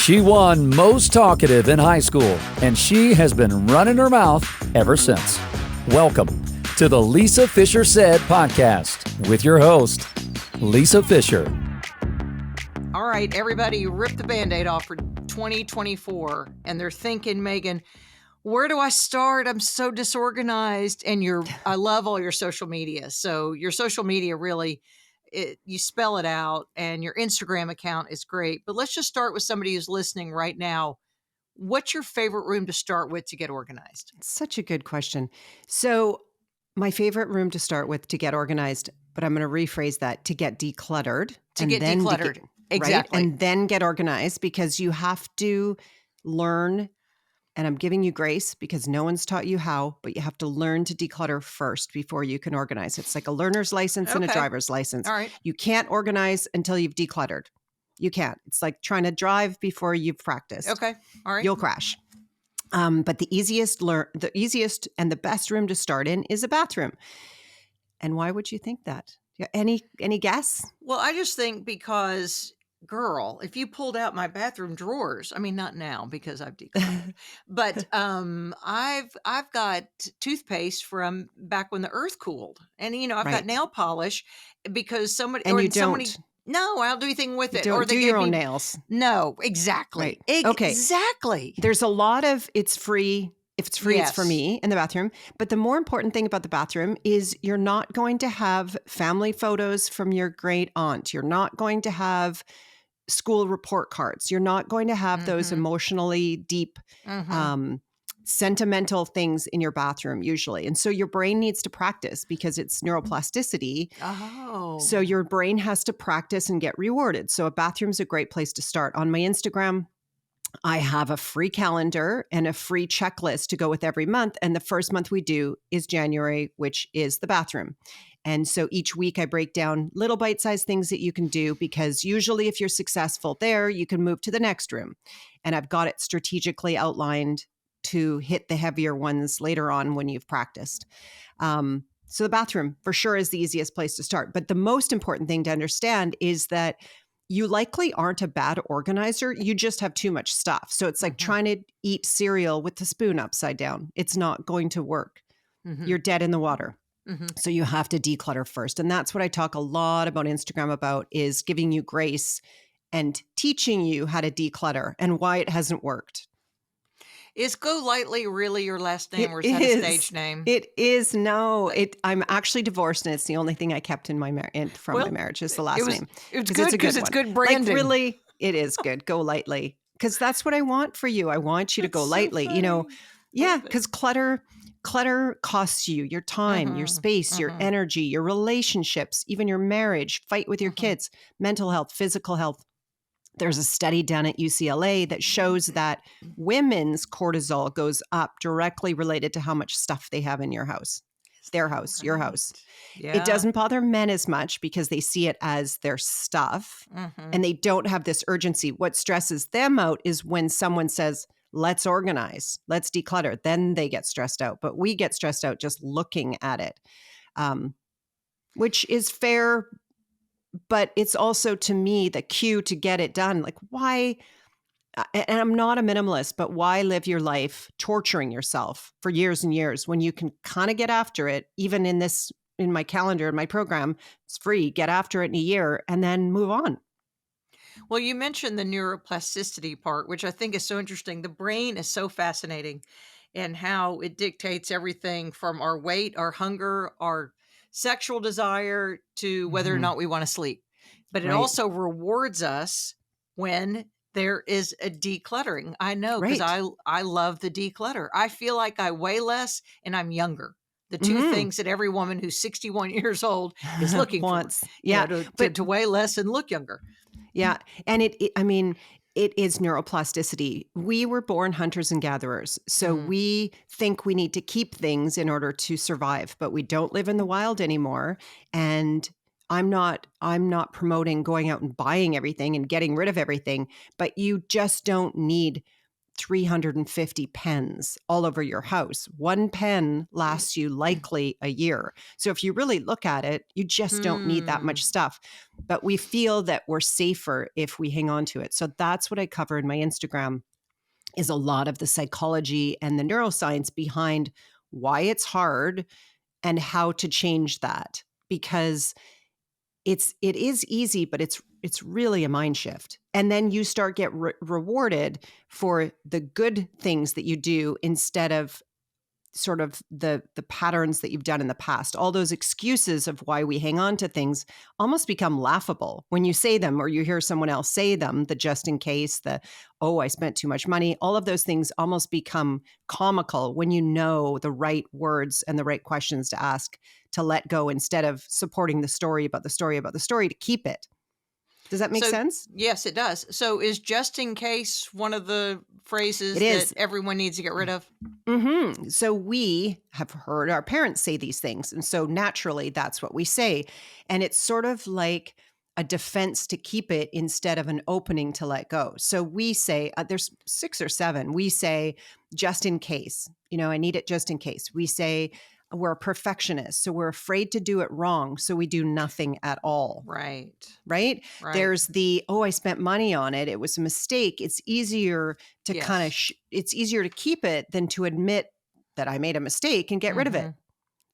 She won most talkative in high school, and she has been running her mouth ever since. Welcome to the Lisa Fisher Said podcast with your host, Lisa Fisher. All right, everybody, rip the Band-Aid off for 2024, and they're thinking, Megan, where do I start? I'm so disorganized. And I love all your social media. So your social media really, you spell it out, and your Instagram account is great. But let's just start with somebody who's listening right now. What's your favorite room to start with to get organized? Such a good question. So my favorite room to start with to get organized, but I'm going to rephrase that, to get decluttered. Decluttered. Exactly. Right? And then get organized, because you have to learn, and I'm giving you grace because no one's taught you how, but you have to learn to declutter first before you can organize. It's like a learner's license and a driver's license. All right. You can't organize until you've decluttered. You can't. It's like trying to drive before you've practiced. Okay. All right. You'll crash. But the easiest and the best room to start in is a bathroom. And why would you think that? Any guess? Well, I just think because, girl, if you pulled out my bathroom drawers, I mean, not now because I've decluttered, but I've got toothpaste from back when the earth cooled, and I've got nail polish because somebody and you don't. No, I don't do anything with it. Don't or they do gave your own me, nails. No, exactly. Right. Okay. Exactly. There's a lot of it's free. If it's free, Yes. It's for me in the bathroom. But the more important thing about the bathroom is you're not going to have family photos from your great aunt. You're not going to have school report cards. You're not going to have those emotionally deep, sentimental things in your bathroom usually. And so your brain needs to practice because it's neuroplasticity. Oh. So your brain has to practice and get rewarded. So a bathroom's a great place to start. On my Instagram, I have a free calendar and a free checklist to go with every month. And the first month we do is January, which is the bathroom. And so each week I break down little bite-sized things that you can do, because usually if you're successful there, you can move to the next room. And I've got it strategically outlined to hit the heavier ones later on when you've practiced. So the bathroom for sure is the easiest place to start. But the most important thing to understand is that you likely aren't a bad organizer. You just have too much stuff. So it's like trying to eat cereal with the spoon upside down. It's not going to work. You're dead in the water. So you have to declutter first. And that's what I talk a lot about Instagram about, is giving you grace and teaching you how to declutter and why it hasn't worked. Is Golightly really your last name, or is that a stage name? It is. No, I'm actually divorced, and it's the only thing I kept in my my marriage is the last name. It's good because it's good branding. Like, really, it is good. Golightly, because that's what I want for you. I want you to go lightly. So Yeah, because clutter costs you your time, your space, your energy, your relationships, even your marriage, fight with your kids, mental health, physical health. There's a study done at UCLA that shows that women's cortisol goes up directly related to how much stuff they have in your house, their house, your house. Yeah. It doesn't bother men as much because they see it as their stuff and they don't have this urgency. What stresses them out is when someone says, let's organize, let's declutter. Then they get stressed out. But we get stressed out just looking at it, which is fair. But it's also, to me, the cue to get it done. Like, why? And I'm not a minimalist, but why live your life torturing yourself for years and years when you can kind of get after it? Even in my calendar, in my program, it's free. Get after it in a year and then move on. Well, you mentioned the neuroplasticity part, which I think is so interesting. The brain is so fascinating, and how it dictates everything from our weight, our hunger, our sexual desire, to whether or not we want to sleep. But it also rewards us when there is a decluttering. I know, because I love the declutter. I feel like I weigh less and I'm younger. The two things that every woman who's 61 years old is looking wants. For, to weigh less and look younger. Yeah. And it is neuroplasticity. We were born hunters and gatherers. So we think we need to keep things in order to survive, but we don't live in the wild anymore. And I'm not promoting going out and buying everything and getting rid of everything, but you just don't need 350 pens all over your house. One pen lasts you likely a year. So if you really look at it, you just don't need that much stuff. But we feel that we're safer if we hang on to it. So that's what I cover in my Instagram, is a lot of the psychology and the neuroscience behind why it's hard and how to change that. Because it is easy, but it's really a mind shift. And then you start get rewarded for the good things that you do instead of sort of the patterns that you've done in the past. All those excuses of why we hang on to things almost become laughable when you say them, or you hear someone else say them, the just in case, the, oh, I spent too much money. All of those things almost become comical when you know the right words and the right questions to ask to let go, instead of supporting the story about the story about the story to keep it. Does that make sense? Yes, it does. So is just in case one of the phrases that everyone needs to get rid of? Mm-hmm. So we have heard our parents say these things. And so naturally, that's what we say. And it's sort of like a defense to keep it instead of an opening to let go. So we say, there's 6 or 7. We say, just in case, I need it just in case. We say, we're a perfectionist, so we're afraid to do it wrong, so we do nothing at all. Right. There's the, oh, I spent money on it, it was a mistake. It's easier to it's easier to keep it than to admit that I made a mistake and get rid of it,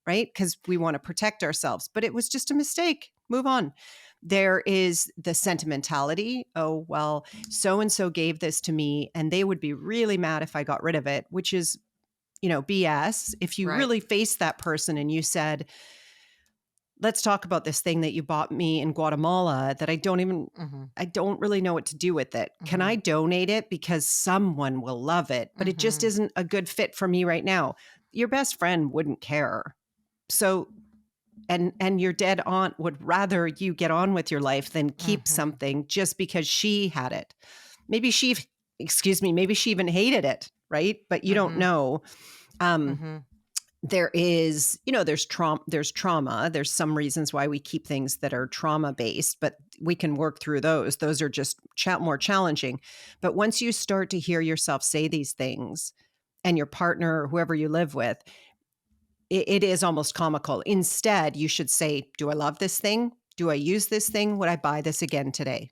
right? Because we want to protect ourselves. But it was just a mistake. Move on. There is the sentimentality. Oh, well, so-and-so gave this to me, and they would be really mad if I got rid of it, which is BS. If you really faced that person and you said, let's talk about this thing that you bought me in Guatemala that I don't really know what to do with it. Can I donate it because someone will love it, but it just isn't a good fit for me right now? Your best friend wouldn't care. So, and your dead aunt would rather you get on with your life than keep something just because she had it. Maybe she even hated it, right? But you don't know. There is, there's trauma. There's some reasons why we keep things that are trauma based, but we can work through those. Those are just more challenging. But once you start to hear yourself say these things, and your partner or whoever you live with, it is almost comical. Instead, you should say, do I love this thing? Do I use this thing? Would I buy this again today?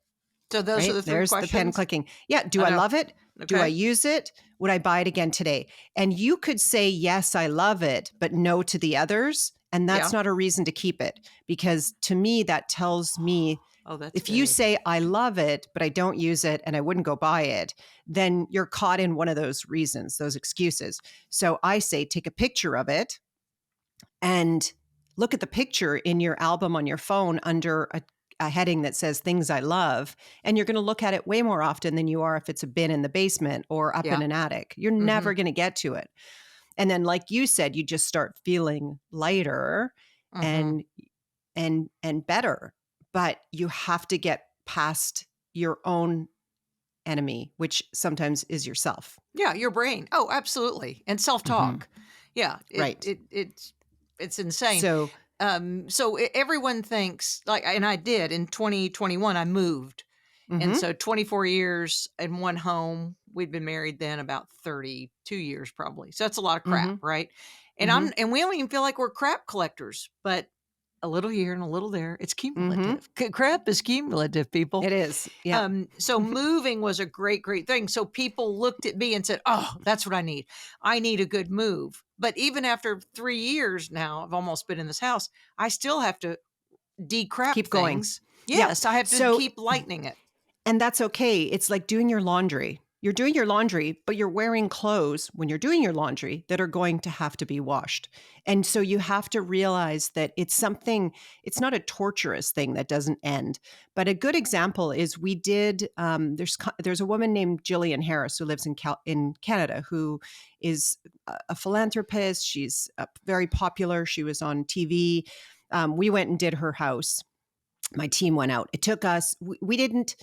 So those are the 3 There's questions. the pen clicking. Yeah. Do I love it? Okay. Do I use it? Would I buy it again today? And you could say, yes, I love it, but no to the others. And that's not a reason to keep it. Because to me, that tells me, if you say, I love it, but I don't use it and I wouldn't go buy it, then you're caught in one of those reasons, those excuses. So I say, take a picture of it and look at the picture in your album on your phone under a heading that says things I love. And you're going to look at it way more often than you are if it's a bin in the basement or up in an attic. You're never going to get to it. And then, like you said, you just start feeling lighter and better. But you have to get past your own enemy, which sometimes is yourself. Yeah, your brain. Oh, absolutely. And self-talk. Yeah. It's insane. So everyone thinks and I did in 2021, I moved. And so 24 years in one home. We'd been married then about 32 years probably. So that's a lot of crap, right? And and we don't even feel like we're crap collectors, but a little here and a little there, it's cumulative. Crap is cumulative, people. It is. Yeah. So moving was a great, great thing. So people looked at me and said, oh, that's what I need. I need a good move. But even after 3 years now, I've almost been in this house, I still have to decrap keep going. Things. Yes, I have to keep lightening it. And that's okay. It's like doing your laundry. You're doing your laundry, but you're wearing clothes when you're doing your laundry that are going to have to be washed. And so you have to realize that it's not a torturous thing that doesn't end. But a good example is we did, there's a woman named Jillian Harris who lives in Canada, who is a philanthropist. She's very popular. She was on TV. We went and did her house. My team went out. It took us, we didn't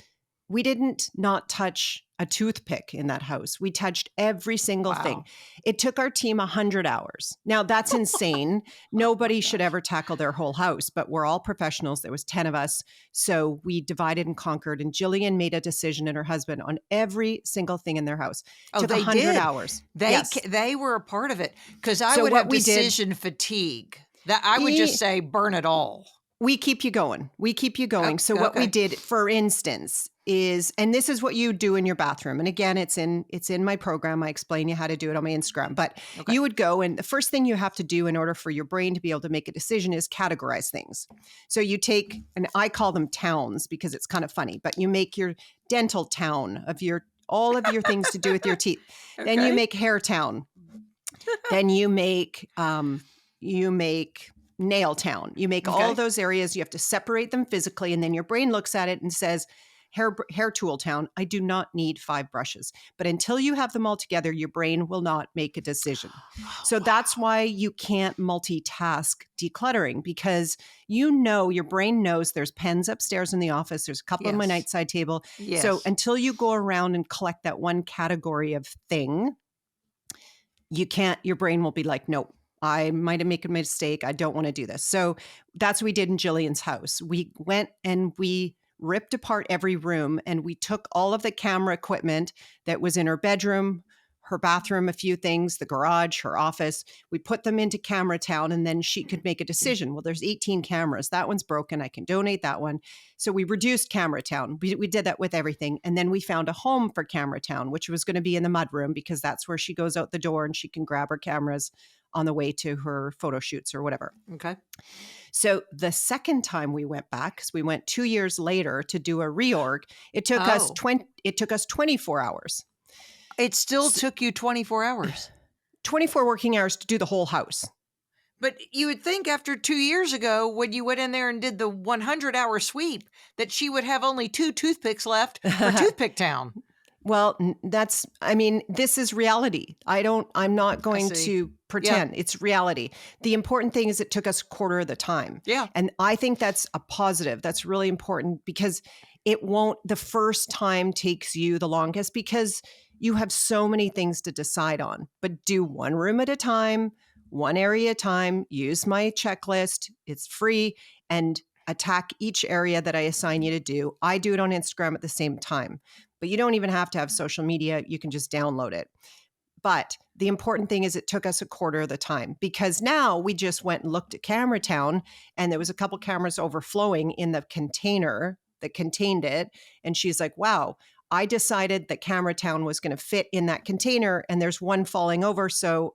we didn't not touch a toothpick in that house. We touched every single thing. Wow. It took our team 100 hours. Now that's insane. Nobody should ever tackle their whole house, but we're all professionals. There was 10 of us. So we divided and conquered, and Jillian made a decision and her husband on every single thing in their house. Oh, took they 100 did. hours. They Yes. they were a part of it, because I So would what have we did- decision fatigue. That I would just say burn it all. We keep you going. We keep you going. Oh, So what we okay. did, for instance, is, and this is what you do in your bathroom. And again, it's in my program. I explain you how to do it on my Instagram. But Okay. you would go, and the first thing you have to do in order for your brain to be able to make a decision is categorize things. So you take, and I call them towns because it's kind of funny, but you make your dental town of all of your things to do with your teeth. Then you Okay. make hair town. Then you make nail town. You make all Okay. of those areas. You have to separate them physically, and then your brain looks at it and says, hair tool town, I do not need 5 brushes. But until you have them all together, your brain will not make a decision. So that's why you can't multitask decluttering, because your brain knows there's pens upstairs in the office. There's a couple on my Yes. nightside table. Yes. So until you go around and collect that one category of thing, your brain will be like, nope, I might have made a mistake. I don't want to do this. So that's what we did in Jillian's house. We went and we ripped apart every room, and we took all of the camera equipment that was in her bedroom, her bathroom, a few things, the garage, her office. We put them into Camera Town, and then she could make a decision. Well, there's 18 cameras. That one's broken. I can donate that one. So we reduced Camera Town. We did that with everything. And then we found a home for Camera Town, which was going to be in the mudroom, because that's where she goes out the door and she can grab her cameras on the way to her photo shoots or whatever. Okay. So the second time we went back, because we went 2 years later to do a reorg, it took us 24 hours. It still took you 24 hours. 24 working hours to do the whole house. But you would think after 2 years ago, when you went in there and did the 100-hour sweep, that she would have only 2 toothpicks left for Toothpick Town. Well, this is reality. I'm not going see. to pretend. It's reality. The important thing is it took us a quarter of the time. Yeah. And I think that's a positive. That's really important, because the first time takes you the longest, because you have so many things to decide on. But do one room at a time, one area at a time, use my checklist. It's free, and attack each area that I assign you to do. I do it on Instagram at the same time. But you don't even have to have social media. You can just download it. But the important thing is it took us a quarter of the time, because now we just went and looked at Camera Town, and there was a couple cameras overflowing in the container that contained it. And she's like, wow, I decided that Camera Town was going to fit in that container, and there's one falling over. So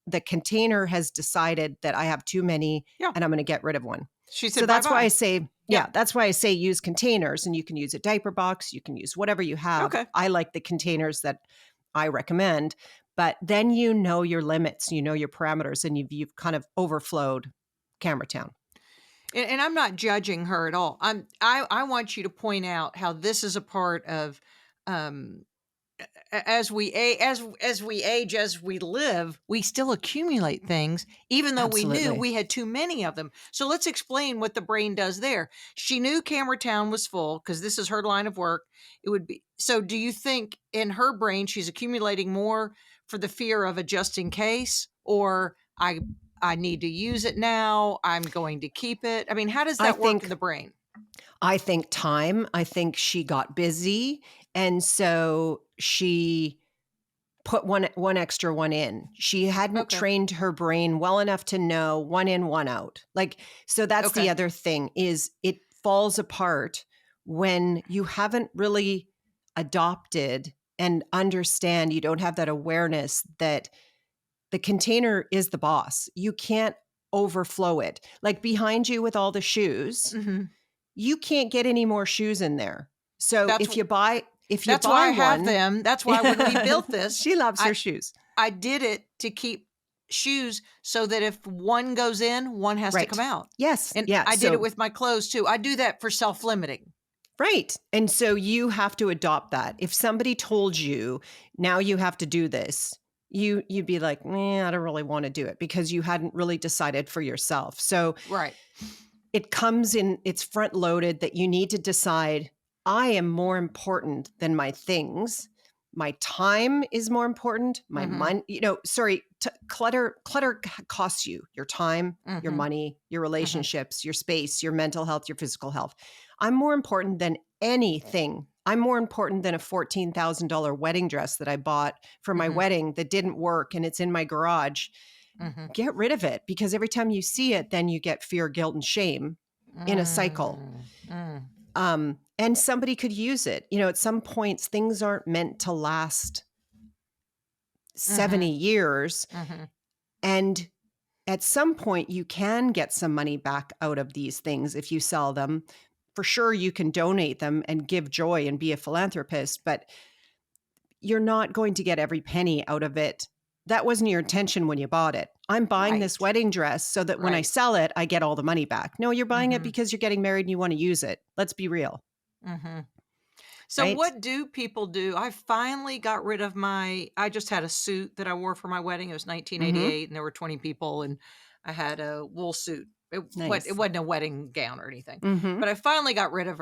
the container has decided that I have too many, and I'm going to get rid of one. She said, so that's bye-bye. why I say, that's why I say use containers, and you can use a diaper box. You can use whatever you have. Okay. I like the containers that I recommend, but then you know your limits, you know your parameters, and you've kind of overflowed Camera Town. And I'm not judging her at all. I want you to point out how this is a part of, as we age, as we live, we still accumulate things, even though we knew Absolutely. we had too many of them. So let's explain what the brain does there. She knew Camera Town was full, because this is her line of work. It would be. So do you think in her brain she's accumulating more for the fear of a just in case, or I need to use it now, I'm going to keep it? I mean, how does that work in the brain? I think time. I think she got busy, and so she put one extra one in. She hadn't trained her brain well enough to know one in, one out. So that's the other thing, is it falls apart when you haven't really adopted and understand. You don't have that awareness that the container is the boss. You can't overflow it. Like behind you with all the shoes, you can't get any more shoes in there. So if you buy that's why I have them. That's why when we built this, she loves her shoes. I did it to keep shoes so that if one goes in, one has to come out. Yes. And I did it with my clothes too. I do that for self-limiting. Right. And so you have to adopt that. If somebody told you, now you have to do this, you'd be like, I don't really want to do it, because you hadn't really decided for yourself. So right. It comes in, it's front loaded, that you need to decide, I am more important than my things. My time is more important. My money, clutter costs you your time, your money, your relationships, your space, your mental health, your physical health. I'm more important than anything. I'm more important than a $14,000 wedding dress that I bought for my wedding that didn't work and it's in my garage. Get rid of it, because every time you see it, then you get fear, guilt, and shame in a cycle. And somebody could use it. At some points, things aren't meant to last 70 years. And at some point, you can get some money back out of these things if you sell them. For sure, you can donate them and give joy and be a philanthropist, but you're not going to get every penny out of it. That wasn't your intention when you bought it. I'm buying this wedding dress so that when I sell it, I get all the money back. No, you're buying it because you're getting married and you want to use it. Let's be real. So what do people do? I finally got rid of I just had a suit that I wore for my wedding. It was 1988 and there were 20 people and I had a wool suit. It wasn't a wedding gown or anything, but I finally got rid of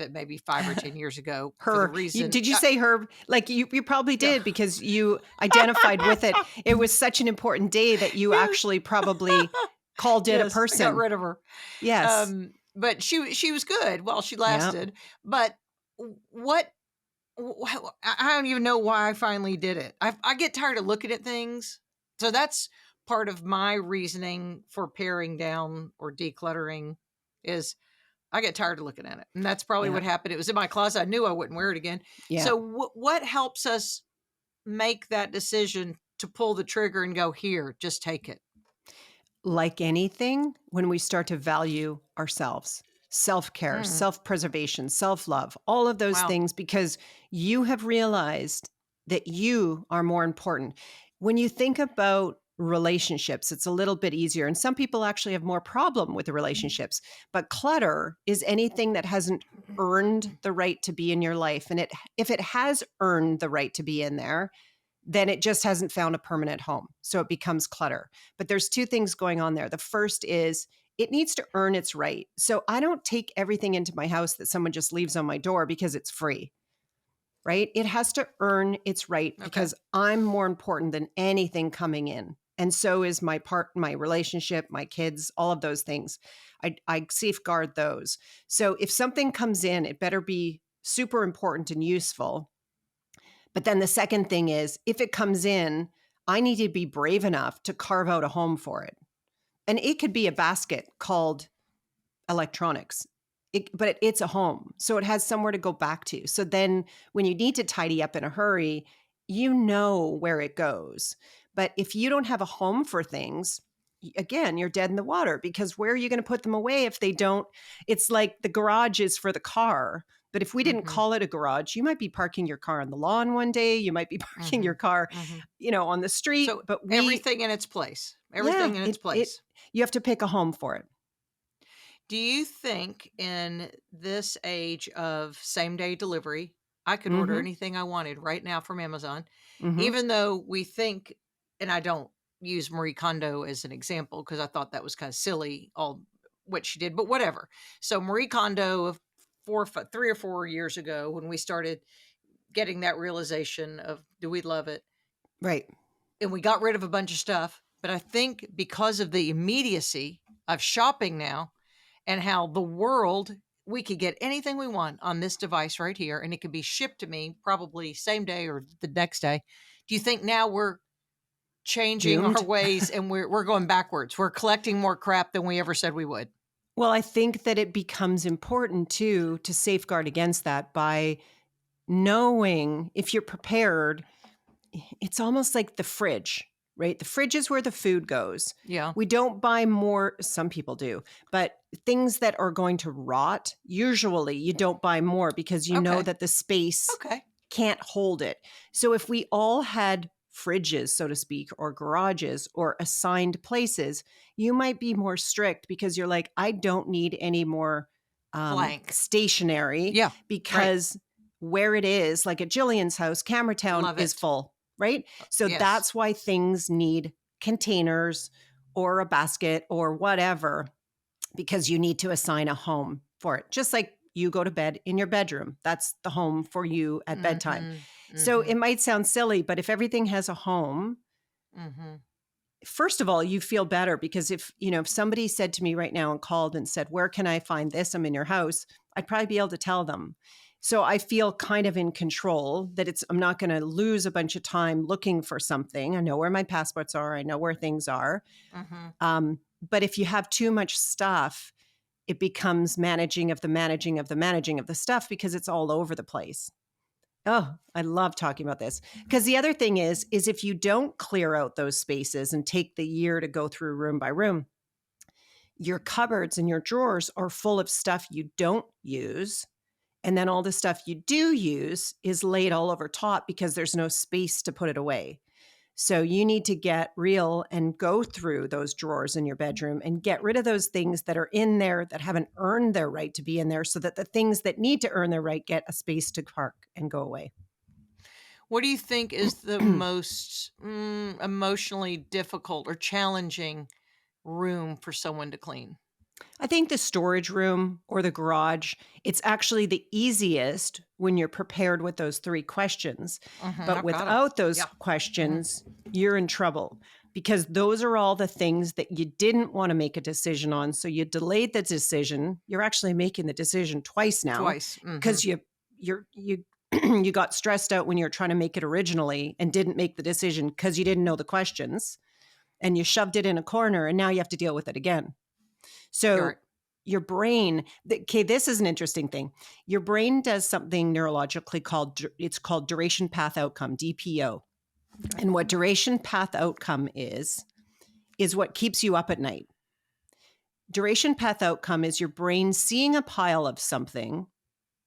it maybe 5 or 10 years ago. For the reason, did you say her? Like you probably did because you identified with it. It was such an important day that you actually probably called it a person. I got rid of her. Yes. But she was good while she lasted. But I don't even know why I finally did it. I get tired of looking at things. So that's part of my reasoning for paring down or decluttering is I get tired of looking at it. And that's probably what happened. It was in my closet. I knew I wouldn't wear it again. Yeah. So what helps us make that decision to pull the trigger and go, here, just take it? Like anything, when we start to value ourselves, self-care, self-preservation, self-love, all of those things, because you have realized that you are more important. When you think about relationships, it's a little bit easier. And some people actually have more problem with the relationships. But clutter is anything that hasn't earned the right to be in your life. And if it has earned the right to be in there, then it just hasn't found a permanent home. So it becomes clutter. But there's two things going on there. The first is it needs to earn its right. So I don't take everything into my house that someone just leaves on my door because it's free, right? It has to earn its right because I'm more important than anything coming in. And so is my relationship, my kids, all of those things. I safeguard those. So if something comes in, it better be super important and useful. But then the second thing is, if it comes in, I need to be brave enough to carve out a home for it. And it could be a basket called electronics, but it's a home. So it has somewhere to go back to. So then when you need to tidy up in a hurry, you know where it goes. But if you don't have a home for things, again, you're dead in the water, because where are you going to put them away if they don't? It's like the garage is for the car. But if we didn't call it a garage, you might be parking your car on the lawn one day. You might be parking your car, on the street. So but everything in its place. Everything in its place. You have to pick a home for it. Do you think in this age of same-day delivery, I could order anything I wanted right now from Amazon, even though we think, and I don't use Marie Kondo as an example because I thought that was kind of silly, all what she did, but whatever. So Marie Kondo of 3 or 4 years ago, when we started getting that realization of, do we love it? Right. And we got rid of a bunch of stuff. But I think because of the immediacy of shopping now and how the world, we could get anything we want on this device right here, and it could be shipped to me probably same day or the next day. Do you think now we're changing our ways and we're going backwards? We're collecting more crap than we ever said we would. Well, I think that it becomes important too to safeguard against that by knowing, if you're prepared, it's almost like the fridge, right? The fridge is where the food goes. Yeah. We don't buy more, some people do, but things that are going to rot, usually you don't buy more because you know that the space can't hold it. So if we all had fridges, so to speak, or garages or assigned places, you might be more strict because you're like, I don't need any more stationery because where it is, like at Jillian's house, Cameratown is full, right? So that's why things need containers or a basket or whatever, because you need to assign a home for it. Just like you go to bed in your bedroom. That's the home for you at bedtime. Mm-hmm. So Mm-hmm. it might sound silly, but if everything has a home, Mm-hmm. first of all, you feel better, because if somebody said to me right now and called and said, where can I find this? I'm in your house. I'd probably be able to tell them. So I feel kind of in control, that I'm not going to lose a bunch of time looking for something. I know where my passports are. I know where things are. Mm-hmm. But if you have too much stuff, it becomes managing of the stuff, because it's all over the place. Oh, I love talking about this, because the other thing is if you don't clear out those spaces and take the year to go through room by room, your cupboards and your drawers are full of stuff you don't use. And then all the stuff you do use is laid all over top, because there's no space to put it away. So you need to get real and go through those drawers in your bedroom and get rid of those things that are in there that haven't earned their right to be in there, so that the things that need to earn their right get a space to park and go away. What do you think is the most emotionally difficult or challenging room for someone to clean? I think the storage room or the garage, it's actually the easiest when you're prepared with those 3 questions. Mm-hmm. But I've got them. without those Yeah. Mm-hmm. questions, you're in trouble, because those are all the things that you didn't want to make a decision on. So you delayed the decision. You're actually making the decision twice now, Twice. Mm-hmm. because you you got stressed out when you were trying to make it originally and didn't make the decision because you didn't know the questions, and you shoved it in a corner, and now you have to deal with it again. So Right. your brain, okay, this is an interesting thing. Your brain does something neurologically it's called duration path outcome, DPO. Okay. And what duration path outcome is what keeps you up at night. Duration path outcome is your brain seeing a pile of something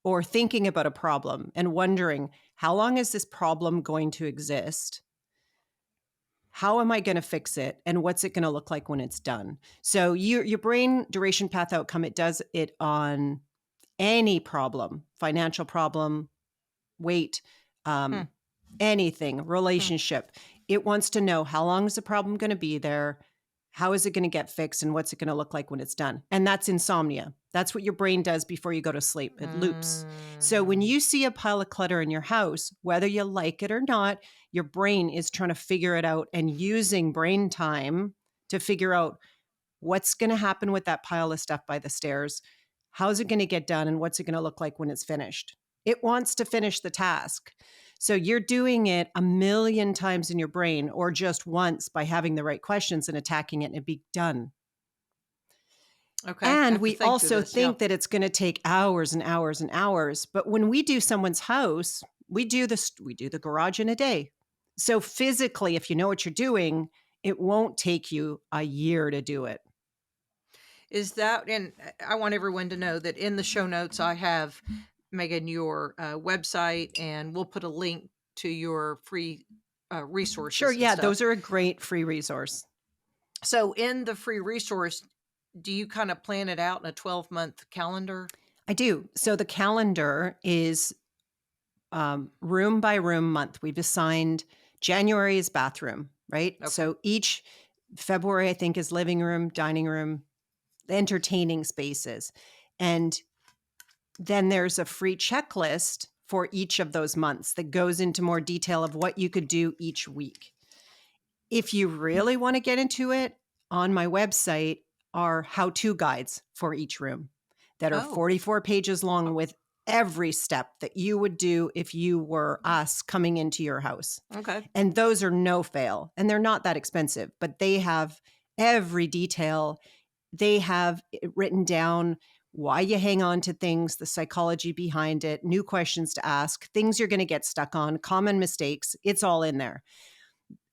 or thinking about a problem and wondering, how long is this problem going to exist? How am I going to fix it? And what's it going to look like when it's done? So your brain duration path outcome, it does it on any problem, financial problem, weight, Hmm. anything, relationship. It wants to know, how long is the problem going to be there? How is it going to get fixed? And what's it going to look like when it's done? And that's insomnia. That's what your brain does before you go to sleep. It loops. So when you see a pile of clutter in your house, whether you like it or not, your brain is trying to figure it out and using brain time to figure out what's going to happen with that pile of stuff by the stairs. How's it going to get done? And what's it going to look like when it's finished? It wants to finish the task. So you're doing it a million times in your brain, or just once by having the right questions and attacking it, and it'd be done. Okay. I And have to we think through also this. think that it's going to take hours and hours and hours. But when we do someone's house, we do the garage in a day. So physically, if you know what you're doing, it won't take you a year to do it. Is that, and I want everyone to know that in the show notes, I have, Megan, your website, and we'll put a link to your free resources. Sure. and Yeah. stuff. Those are a great free resource. So in the free resource, do you kind of plan it out in a 12-month calendar? I do. So the calendar is room by room month. We've assigned January is bathroom, right? Okay. So each February, I think, is living room, dining room, entertaining spaces. And then there's a free checklist for each of those months that goes into more detail of what you could do each week. If you really want to get into it, on my website are how-to guides for each room that are 44 pages long with every step that you would do if you were us coming into your house. Okay. And those are no fail. And they're not that expensive, but they have every detail. They have it written down why you hang on to things, the psychology behind it, new questions to ask, things you're going to get stuck on, common mistakes. It's all in there.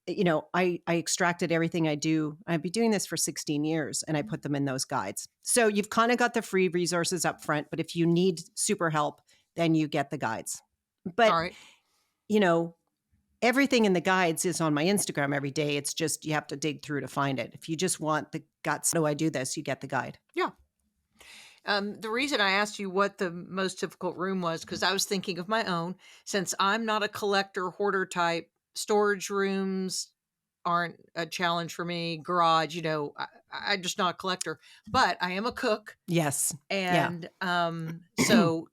I extracted everything I do. I've been doing this for 16 years, and I put them in those guides. So you've kind of got the free resources up front, but if you need super help, then you get the guides. But, All right. Everything in the guides is on my Instagram every day. It's just, you have to dig through to find it. If you just want the guts, how do I do this? You get the guide. Yeah. The reason I asked you what the most difficult room was, because I was thinking of my own, since I'm not a collector hoarder type, storage rooms aren't a challenge for me. Garage, I'm just not a collector, but I am a cook. Yes. Yeah. And so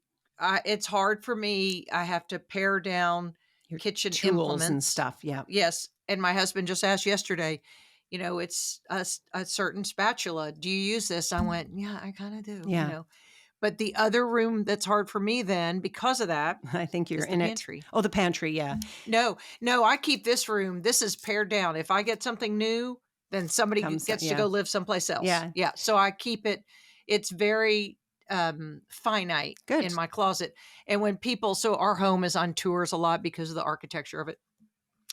it's hard for me. I have to pare down Your kitchen tools and implements. stuff. Yeah. Yes. And my husband just asked yesterday, it's a certain spatula. Do you use this? I went, yeah, I kind of do, Yeah. But the other room that's hard for me then because of that I think you're is the in pantry. it. Oh, the pantry. Yeah. No, I keep this room. This is pared down. If I get something new, then somebody gets to go live someplace else. Yeah. Yeah. So I keep it. It's very finite Good. in my closet. And when people, so our home is on tours a lot because of the architecture of it.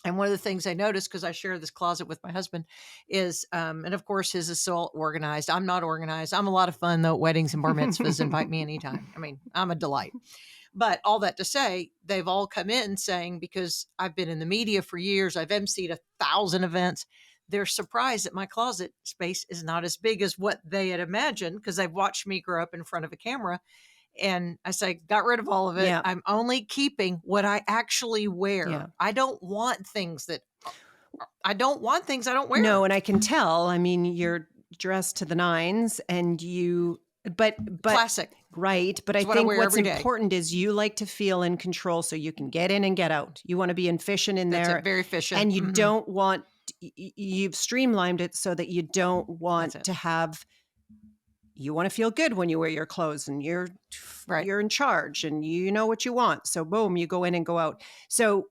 And one of the things I noticed, because I share this closet with my husband, is, and of course his is so organized. I'm not organized. I'm a lot of fun though. At weddings and bar mitzvahs, invite me anytime. I mean, I'm a delight. But all that to say, they've all come in saying, because I've been in the media for years, I've emceed 1,000 events. They're surprised that my closet space is not as big as what they had imagined because they've watched me grow up in front of a camera. And I say, got rid of all of it. Yeah. I'm only keeping what I actually wear. Yeah. I don't want things I don't wear. No, and I can tell. I mean, you're dressed to the nines and but classic. Right. But I It's what I think wear what's every day. important is you like to feel in control so you can get in and get out. You want to be efficient in That's there. it, very efficient. And you don't want, you've streamlined it so that you don't want to have, you want to feel good when you wear your clothes and you're in charge and you know what you want. So boom, you go in and go out. So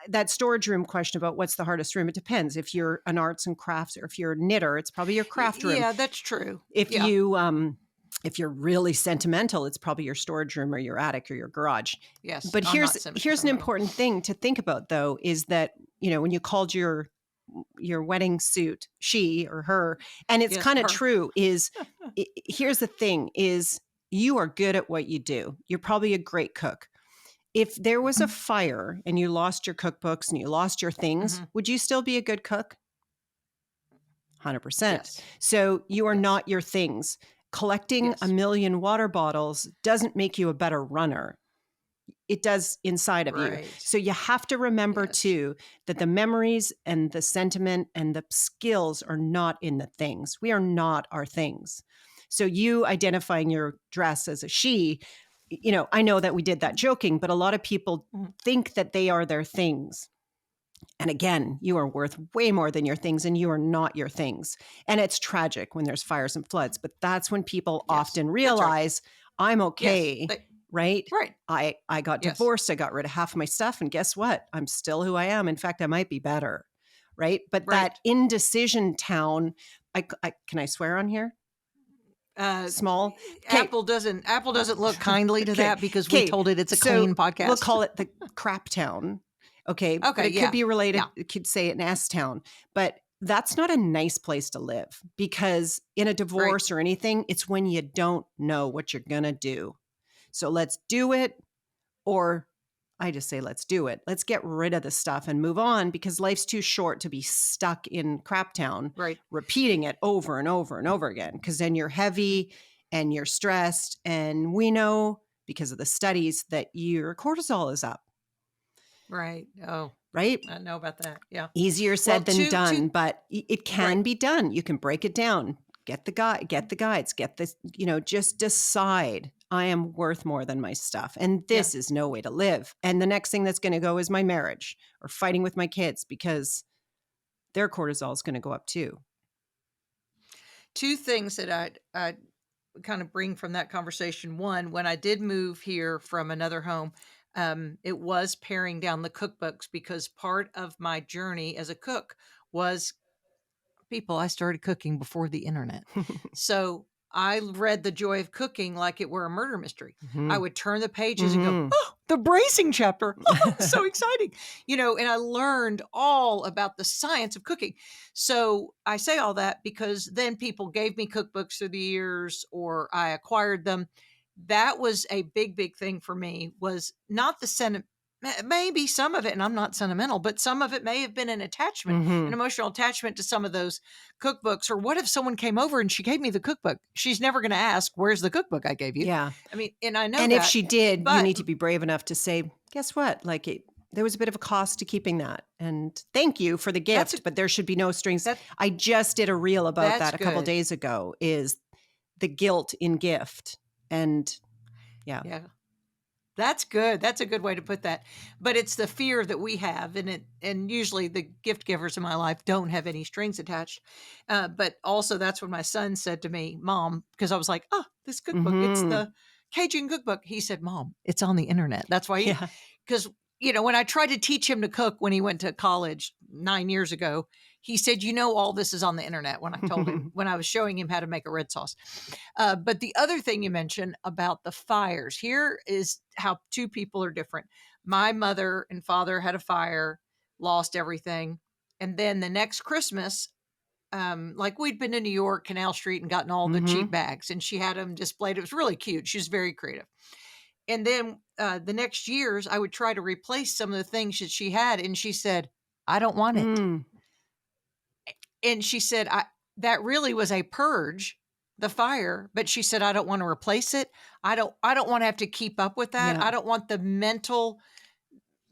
that storage room question about what's the hardest room, it depends. If you're an arts and crafts or if you're a knitter, it's probably your craft room. Yeah, that's true. If you're really sentimental, it's probably your storage room or your attic or your garage. Yes. But here's an important thing to think about though, is that, when you called your wedding suit, she or her, and it's kind of true, is here's the thing is you are good at what you do. You're probably a great cook. If there was a fire and you lost your cookbooks and you lost your things, would you still be a good cook? 100%. Yes. So you are not your things. Collecting 1 million water bottles doesn't make you a better runner. It does inside of you. So you have to remember too, that the memories and the sentiment and the skills are not in the things. We are not our things. So you identifying your dress as a she, I know that we did that joking, but a lot of people think that they are their things. And again, you are worth way more than your things and you are not your things. And it's tragic when there's fires and floods, but that's when people often realize I'm okay. Right? Right. I got divorced. I got rid of half of my stuff. And guess what? I'm still who I am. In fact, I might be better. Right? But that indecision town, can I swear on here? Small. Apple doesn't look kindly to that because we told it it's a clean podcast. We'll call it the crap town. Okay. But it could be related. Yeah. It could say an S town, but that's not a nice place to live because in a divorce or anything, it's when you don't know what you're going to do. So let's do it. Or I just say, let's do it. Let's get rid of the stuff and move on because life's too short to be stuck in crap town, repeating it over and over and over again. Because then you're heavy and you're stressed. And we know because of the studies that your cortisol is up. Right. Oh, right. I know about that. Yeah. Easier said than done, but it can be done. You can break it down. Get the guides, get this, just decide I am worth more than my stuff. And this is no way to live. And the next thing that's going to go is my marriage or fighting with my kids because their cortisol is going to go up too. Two things that I kind of bring from that conversation. One, when I did move here from another home, it was paring down the cookbooks because part of my journey as a cook was I started cooking before the internet. So I read The Joy of Cooking like it were a murder mystery. I would turn the pages and go, oh, the bracing chapter. Oh, so exciting. And I learned all about the science of cooking. So I say all that because then people gave me cookbooks through the years or I acquired them. That was a big, big thing for me was not the maybe some of it, and I'm not sentimental, but some of it may have been an attachment, an emotional attachment to some of those cookbooks. Or what if someone came over and she gave me the cookbook? She's never going to ask, where's the cookbook I gave you? Yeah. I mean, and I know and if she did, but, you need to be brave enough to say, guess what? Like there was a bit of a cost to keeping that. And thank you for the That's gift, but there should be no strings. that I just did a reel about that's that a couple good. days ago, is the guilt in gift. And yeah. Yeah. That's good. That's a good way to put that. But it's the fear that we have, and usually the gift givers in my life don't have any strings attached. But also, that's when my son said to me, "Mom," because I was like, "Oh, this cookbook, it's Mhm. the Cajun cookbook." He said, "Mom, it's on the internet." That's why Yeah. because when I tried to teach him to cook when he went to college 9 years ago, he said, all this is on the internet." When I told him, when I was showing him how to make a red sauce. But the other thing you mentioned about the fires, here is how two people are different. My mother and father had a fire, lost everything. And then the next Christmas, like we'd been to New York, Canal Street, and gotten all the cheap Mhm. bags, and she had them displayed. It was really cute. She was very creative. And then the next years, I would try to replace some of the things that she had, and she said, "I don't want it." Mm. And she said, that really was a purge, the fire, but she said, "I don't want to replace it. I don't want to have to keep up with that. Yeah. I don't want the mental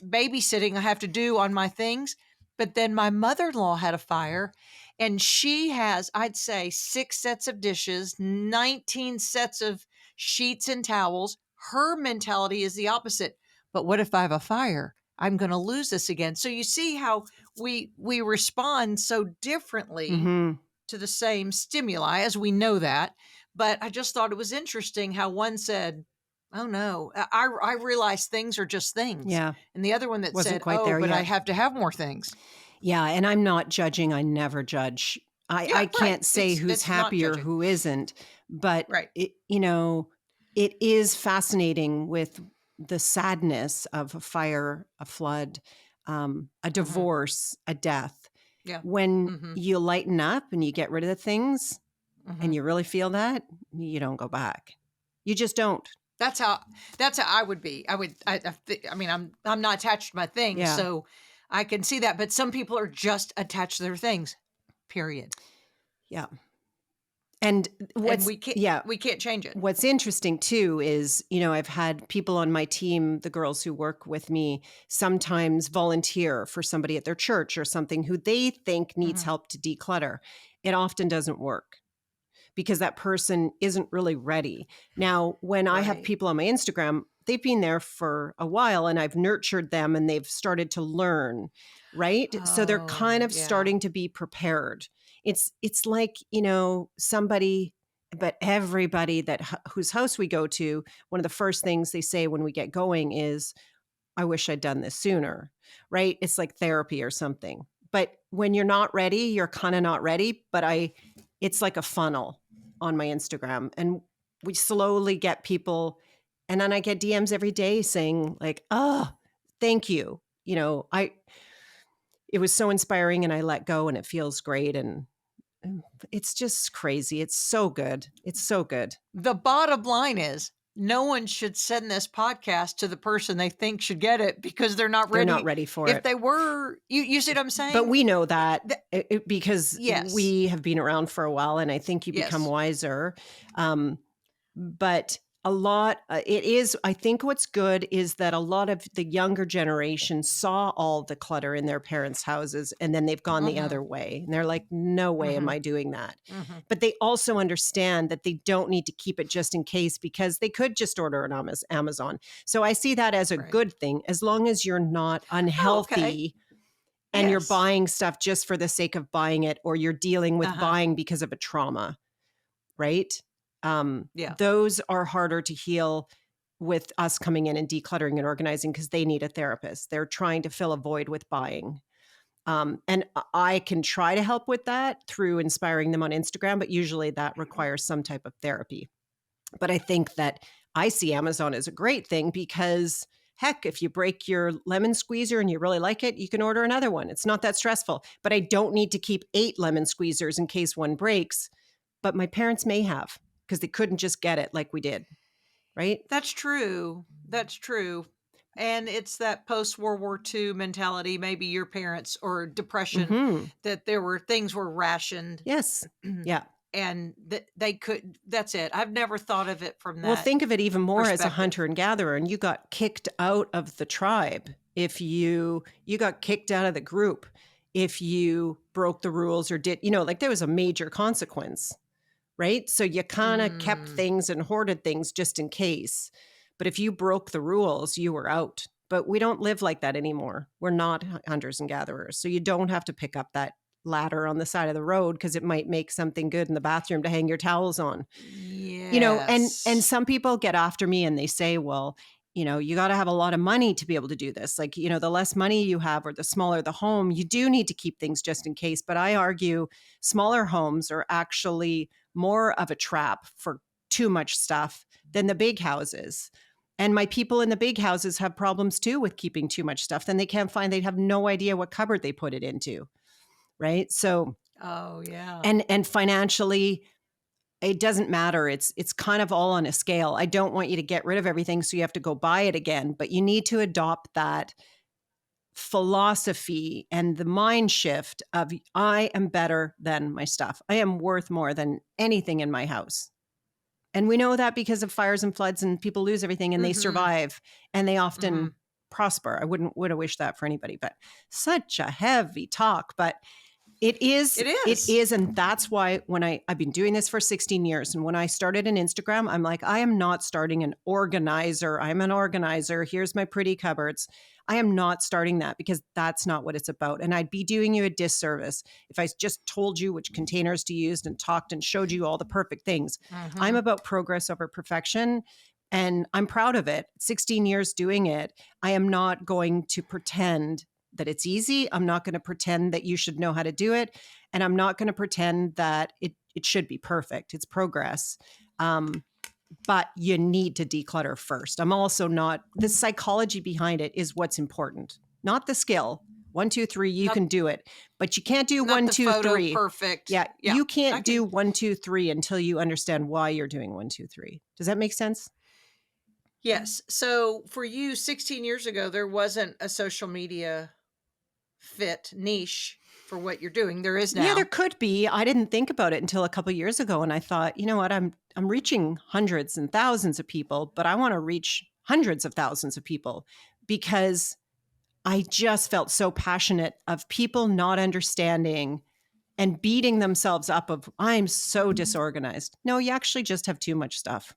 babysitting I have to do on my things." But then my mother-in-law had a fire, and she has, I'd say, 6 sets of dishes, 19 sets of sheets and towels. Her mentality is the opposite. But what if I have a fire? I'm going to lose this again. So you see how we respond so differently Mhm. to the same stimuli, as we know that. But I just thought it was interesting how one said, "Oh no, I realize things are just things." Yeah. And the other one that Wasn't said, quite "Oh, there but I yet. have to have more things." Yeah, and I'm not judging. I never judge. I Yeah, right. can't say who's It's not happy or judging. who isn't, but Right. it is fascinating with the sadness of a fire, a flood, a Hmm. divorce, a death. Yeah. When Hmm. you lighten up and you get rid of the things Hmm. and you really feel that, you don't go back. You just don't. That's how I would be. I would. I mean, I'm not attached to my things, Yeah. so I can see that. But some people are just attached to their things. Period. Yeah. And And what's yeah, we can't change it. what's interesting too is, I've had people on my team, the girls who work with me, sometimes volunteer for somebody at their church or something who they think needs Hmm. help to declutter. It often doesn't work because that person isn't really ready. Now, when I have Right. people on my Instagram, they've been there for a while and I've nurtured them and they've started to learn, right? So they're kind Oh, of yeah. starting to be prepared. It's like, somebody, but everybody whose house we go to, one of the first things they say when we get going is, "I wish I'd done this sooner," right? It's like therapy or something. But when you're not ready, you're kind of not ready. But it's like a funnel on my Instagram. And we slowly get people. And then I get DMs every day saying, like, "Oh, thank you." It was so inspiring and I let go and it feels great. And it's just crazy. It's so good. It's so good. The bottom line is no one should send this podcast to the person they think should get it because they're not They're not ready. ready for If it. they were, you see what I'm But saying? we know that Th- because yes. we have been around for a while, and I think you become Yes. wiser. Um, but it is, I think what's good is that a lot of the younger generation saw all the clutter in their parents' houses and then they've gone the Mhm. other way. And they're like, "No way am Mhm. I doing that." Mhm. But they also understand that they don't need to keep it just in case because they could just order it on Amazon. So I see that as a Right. good thing, as long as you're not Oh, okay. unhealthy and you're Yes. buying stuff just for the sake of buying it, or you're dealing with Uh-huh. buying because of a trauma, right? Yeah. Those are harder to heal with us coming in and decluttering and organizing because they need a therapist. They're trying to fill a void with buying. And I can try to help with that through inspiring them on Instagram, but usually that requires some type of therapy. But I think that I see Amazon as a great thing because, heck, if you break your lemon squeezer and you really like it, you can order another one. It's not that stressful. But I don't need to keep 8 lemon squeezers in case one breaks. But my parents may have because they couldn't just get it like we did, right? That's true. That's true. And it's that post World War II mentality, maybe your parents or depression, Hmm. that there were things were rationed. Yes. Yeah. and they could, that's it. I've never thought of it from Well, that think of it even more as a perspective. hunter and gatherer, and you got kicked out of the tribe if you got kicked out of the group if you broke the rules or did, like there was a major consequence, right? So you kind of kept things and hoarded things just in case. But if you broke the rules, you were out. But we don't live like that anymore. We're not hunters and gatherers. So you don't have to pick up that ladder on the side of the road because it might make something good in the bathroom to hang your towels on. And Yes. some people get after me and they say, well, you got to have a lot of money to be able to do this. Like, the less money you have or the smaller the home, you do need to keep things just in case. But I argue smaller homes are actually more of a trap for too much stuff than the big houses. And my people in the big houses have problems too with keeping too much stuff. Then they can't find, they have no idea what cupboard they put it into. Right. So, Oh yeah. and financially, it doesn't matter. It's kind of all on a scale. I don't want you to get rid of everything so you have to go buy it again, but you need to adopt that philosophy and the mind shift of I am better than my stuff. I am worth more than anything in my house. And we know that because of fires and floods and people lose everything and they survive and they often prosper. I would have wished that for anybody, but such a heavy talk, but it is. And that's why when I've been doing this for 16 years. And when I started an Instagram, I'm like, I am not starting an organizer. I'm an organizer. Here's my pretty cupboards. I am not starting that because that's not what it's about. And I'd be doing you a disservice if I just told you which containers to use and talked and showed you all the perfect things. I'm about progress over perfection. And I'm proud of it. 16 years doing it. I am not going to pretend that it's easy. I'm not going to pretend that you should know how to do it. And I'm not going to pretend that it should be perfect. It's progress. But you need to declutter first. I'm also not, the psychology behind it is what's important, not the skill. 1, 2, 3, you can do it, but you can't do 1, 2, 3. Perfect. Yeah. You can't do 1, 2, 3 until you understand why you're doing 1, 2, 3. Does that make sense? Yes. So for you, 16 years ago, there wasn't a social media fit niche for what you're doing. There is now. Yeah, there could be. I didn't think about it until a couple of years ago, and I thought, you know what, I'm reaching hundreds and thousands of people, but I want to reach hundreds of thousands of people because I just felt so passionate of people not understanding and beating themselves up of I'm so disorganized. No, you actually just have too much stuff.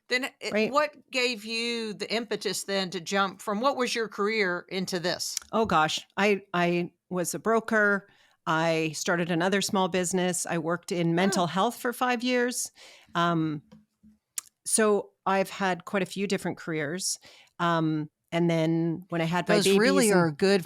Then right? What gave you the impetus then to jump from what was your career into this? Oh gosh, I was a broker. I started another small business. I worked in mental health for 5 years. So I've had quite a few different careers. And then when I had my babies, really are good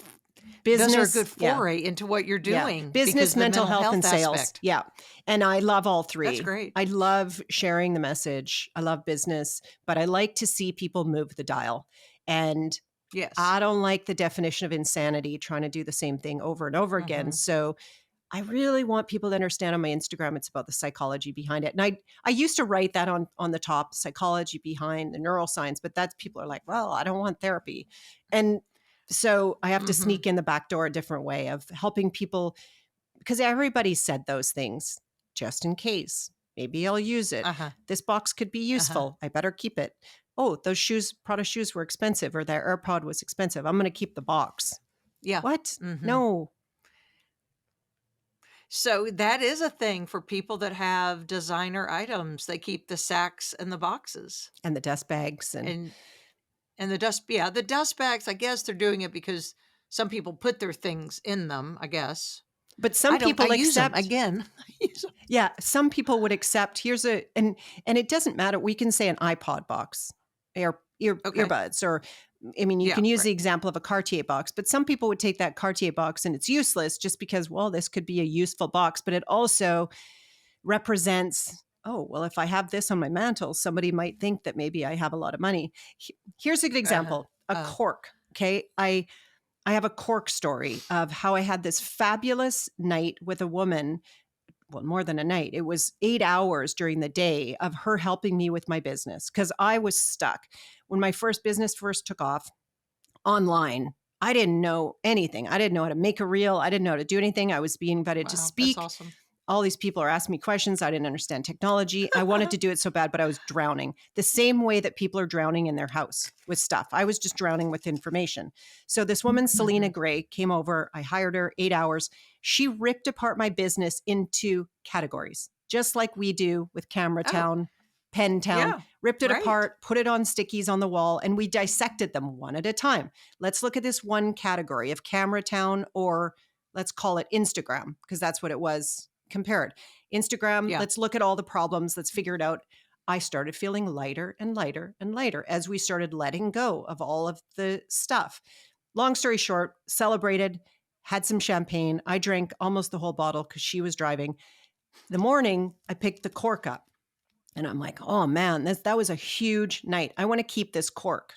business, those are a good foray into what you're doing. Business, mental health, and sales. Aspect. Yeah. And I love all three. That's great. I love sharing the message. I love business, but I like to see people move the dial. And yes, I don't like the definition of insanity, trying to do the same thing over and over again. So I really want people to understand on my Instagram, it's about the psychology behind it. And I used to write that on the top, psychology behind the neuroscience, but that's people are like, well, I don't want therapy. And so I have to sneak in the back door a different way of helping people because everybody said those things just in case. Maybe I'll use it. This box could be useful. I better keep it. Oh, those Prada shoes were expensive or their AirPod was expensive. I'm going to keep the box. Yeah. What? No. So that is a thing for people that have designer items. They keep the sacks and the boxes. And the dust bags. And the dust, the dust bags, I guess they're doing it because some people put their things in them, I guess. But some people accept again. Yeah, some people would accept. And it doesn't matter. We can say an iPod box, earbuds, or I mean, you can use the example of a Cartier box. But some people would take that Cartier box and it's useless just because, well, this could be a useful box, but it also represents. Oh, well, if I have this on my mantle, somebody might think that maybe I have a lot of money. Here's a good example, a cork. Okay. I have a cork story of how I had this fabulous night with a woman. Well, more than a night. It was 8 hours during the day of her helping me with my business because I was stuck. When my first business first took off online, I didn't know anything. I didn't know how to make a reel. I didn't know how to do anything. I was being invited to speak. That's awesome. all these people are asking me questions. I didn't understand technology. I wanted to do it so bad, but I was drowning the same way that people are drowning in their house with stuff. I was just drowning with information. So this woman, Selena Gray, came over. I hired her 8 hours. She ripped apart my business into categories, just like we do with Camera Town, Pen Town, ripped it apart, put it on stickies on the wall, and we dissected them one at a time. Let's look at this one category of Camera Town, or let's call it Instagram, because that's what it was compared. Instagram, let's look at all the problems, let's figure it out. I started feeling lighter and lighter and lighter as we started letting go of all of the stuff. Long story short, celebrated, had some champagne. I drank almost the whole bottle because she was driving. The morning, I picked the cork up. And I'm like, oh man, that was a huge night. I want to keep this cork,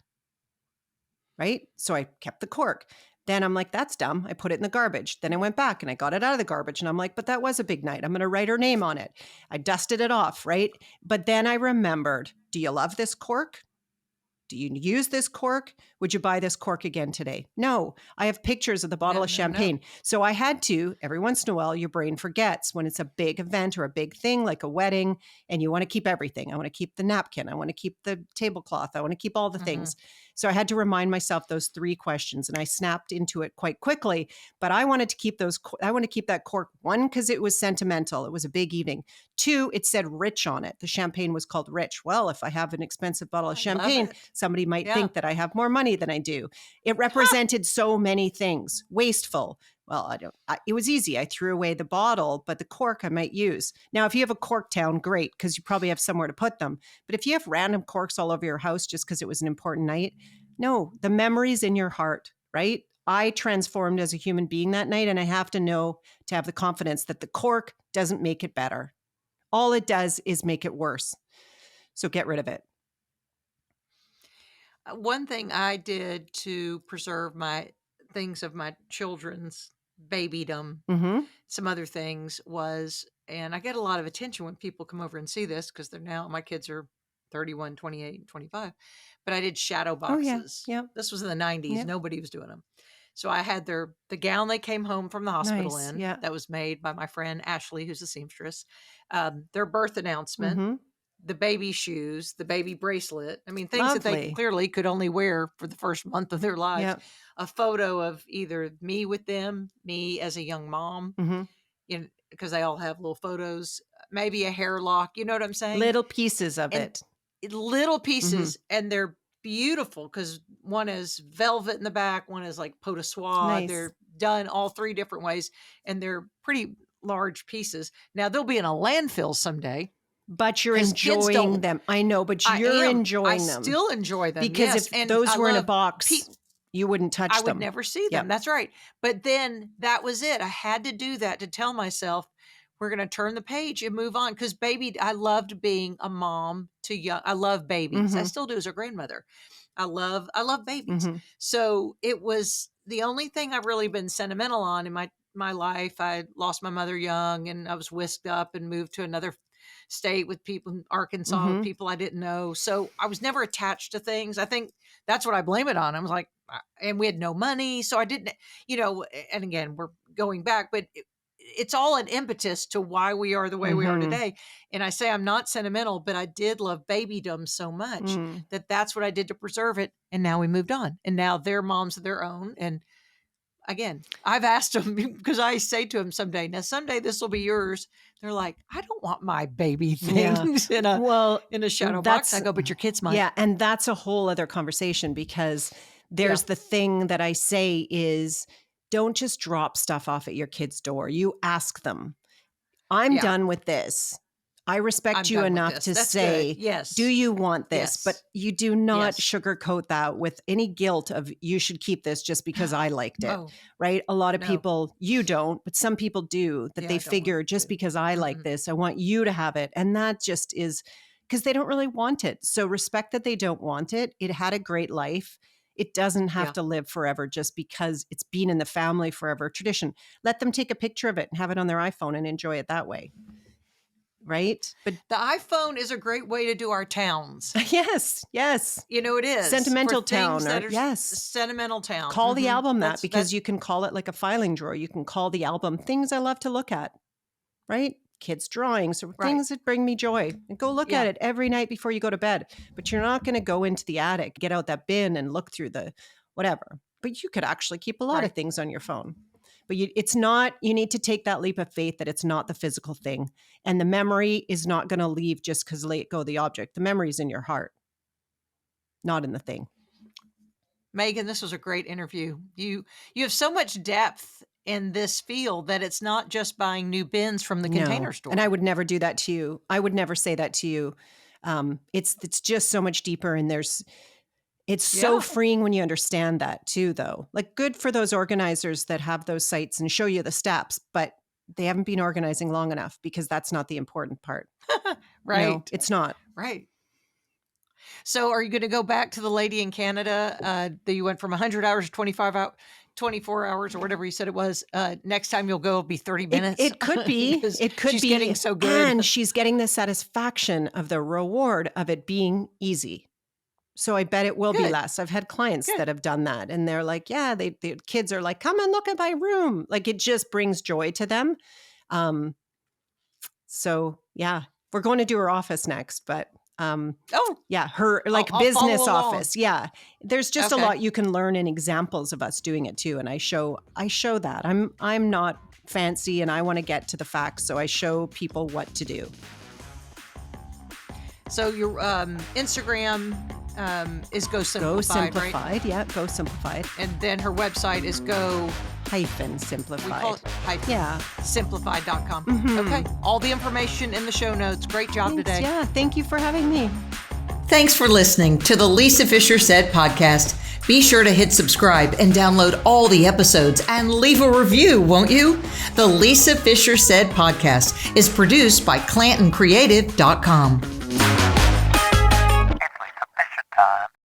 right? So I kept the cork. Then I'm like, that's dumb. I put it in the garbage. Then I went back and I got it out of the garbage. And I'm like, but that was a big night. I'm going to write her name on it. I dusted it off, right? But then I remembered, do you love this cork? Do you use this cork? Would you buy this cork again today? No. I have pictures of the bottle of champagne. No. So I had to, every once in a while, your brain forgets when it's a big event or a big thing like a wedding, and you want to keep everything. I want to keep the napkin. I want to keep the tablecloth. I want to keep all the things. So I had to remind myself those 3 questions, and I snapped into it quite quickly. But I wanted to keep I want to keep that cork. 1, because it was sentimental. It was a big evening. 2, it said rich on it. The champagne was called Rich. Well, if I have an expensive bottle of champagne, somebody might think that I have more money than I do. It represented so many things. Wasteful. Well, it was easy. I threw away the bottle, but the cork I might use. Now, if you have a cork town, great, because you probably have somewhere to put them. But if you have random corks all over your house just because it was an important night, no, the memories in your heart, right? I transformed as a human being that night, and I have to have the confidence that the cork doesn't make it better. All it does is make it worse. So get rid of it. One thing I did to preserve my things of my children's babydom, some other things was, and I get a lot of attention when people come over and see this because my kids are 31, 28, and 25, but I did shadow boxes. Oh, yeah. This was in the 90s. Yep. Nobody was doing them. So I had the gown they came home from the hospital in that was made by my friend Ashley, who's a seamstress, their birth announcement, the baby shoes, the baby bracelet. I mean, things that they clearly could only wear for the first month of their lives. Yep. A photo of either me with them, me as a young mom, because they all have little photos, maybe a hair lock. You know what I'm saying? Little pieces of it. Little pieces, and they're beautiful because one is velvet in the back, one is like pot de soie. Nice. They're done all 3 different ways, and they're pretty large pieces. Now they'll be in a landfill someday. But you're enjoying them. I know, but you're enjoying them. I still enjoy them. Because if those were in a box, you wouldn't touch them. I would never see them. Yep. That's right. But then that was it. I had to do that to tell myself, we're going to turn the page and move on. Because I loved being a mom to young. I love babies. I still do as a grandmother. I love babies. So it was the only thing I've really been sentimental on in my life. I lost my mother young, and I was whisked up and moved to another state with people in Arkansas, people I didn't know. So I was never attached to things. I think that's what I blame it on. I was like, and we had no money. So I didn't, and again, we're going back, but it's all an impetus to why we are the way we are today. And I say I'm not sentimental, but I did love babydom so much that's what I did to preserve it. And now we moved on. And now they're moms of their own. And again, I've asked them because I say to them someday this will be yours. They're like, I don't want my baby things in a shadow box. I go, but your kids might. Yeah. And that's a whole other conversation because there's the thing that I say is don't just drop stuff off at your kid's door. You ask them, I'm done with this. I respect you enough to say, do you want this? Yes. But you do not sugarcoat that with any guilt of you should keep this just because I liked it, right? A lot of people, you don't, but some people do, that they figure just because I like this, I want you to have it. And that just is because they don't really want it. So respect that they don't want it. It had a great life. It doesn't have to live forever just because it's been in the family forever. Tradition. Let them take a picture of it and have it on their iPhone and enjoy it that way. Right? But the iPhone is a great way to do our towns. Yes. It is. Sentimental town. Sentimental town. Call the album because you can call it like a filing drawer. You can call the album things I love to look at. Right? kids' drawings or Right. things that bring me joy. And go look at it every night before you go to bed. But you're not going to go into the attic, get out that bin and look through the whatever. But you could actually keep a lot of things on your phone. But you need to take that leap of faith that it's not the physical thing. And the memory is not going to leave just because let go of the object. The memory is in your heart, not in the thing. Megan, this was a great interview. You have so much depth in this field that it's not just buying new bins from the container store. And I would never do that to you. I would never say that to you. It's just so much deeper, and it's so freeing when you understand that too, though. Like, good for those organizers that have those sites and show you the steps, but they haven't been organizing long enough, because that's not the important part. Right. No, it's not. Right. So are you going to go back to the lady in Canada that you went from 100 hours to 24 hours or whatever you said it was? Next time you'll go, it'll be 30 minutes. It could be. It could she's be. Getting so good. And she's getting the satisfaction of the reward of it being easy. So I bet it will be less. I've had clients that have done that, and they're like, yeah, the kids are like, come and look at my room. Like, it just brings joy to them. So yeah, we're going to do her office next, but her business office. Yeah. There's just a lot you can learn in examples of us doing it too. And I show that I'm not fancy and I want to get to the facts. So I show people what to do. So your Instagram is Go Simplified, Go Simplified, right? Yeah, Go Simplified. And then her website is Go Simplified. We call it simplified.com. Mm-hmm. Okay. All the information in the show notes. Great job today. Yeah. Thank you for having me. Thanks for listening to the Lisa Fisher Said podcast. Be sure to hit subscribe and download all the episodes and leave a review, won't you? The Lisa Fisher Said podcast is produced by ClantonCreative.com.